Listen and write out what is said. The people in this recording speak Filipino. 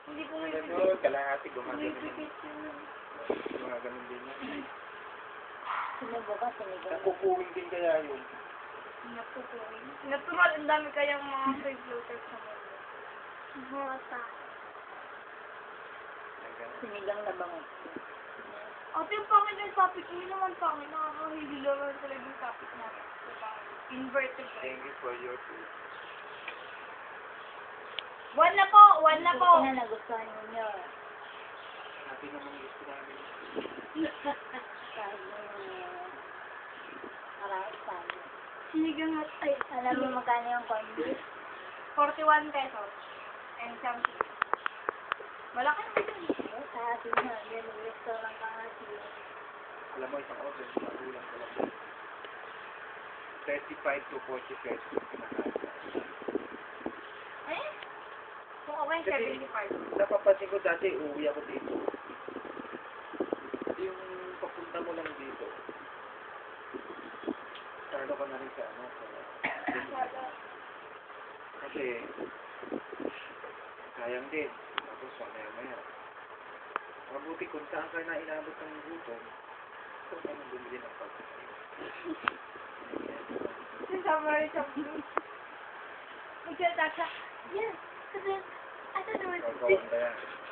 Hindi ko Ano, maipipit. kalahati, gumagano din. Maipipit yun. Gumagano din yan. Sinigo ka, sinigo. Nakukuwing din kaya yun. Napupuin. Natural, ang dami kayang mga free floaters sa mundo. Bata. Sinigang na bango. Ate, yung pangit yung topic. Hindi naman pangit. Nakakahili naman talaga yung topic natin. Diba? Invertebrate. Thank you for your food. One na po! One na po! Buti na nagustuhan ninyo. Sabi naman gusto namin. Sabi niyo. Marami sabi. Sinigang at ay. Alam mo magkano yung corn beef? 41 pesos. And something. Malaki na yun. Sa atin na, yan mag-restaurant ka nga sila. Alam mo, isang order, magulang ko lang. 35 to 40 pesos yung kinakain. Eh? Kung okay, Kasi, 75. napapansin ko dati, uuwi ako dito. Yung papunta mo lang dito, talo ka na rin sa ano, kasi, sayang din. Tapos, maya-maya. Mabuti kung saan ka na inabot ng gutom, kung saan ang bumili ng pagkain. Summary sa blue. Magsalita siya. Yes. I thought it was... Ikaw, ikaw,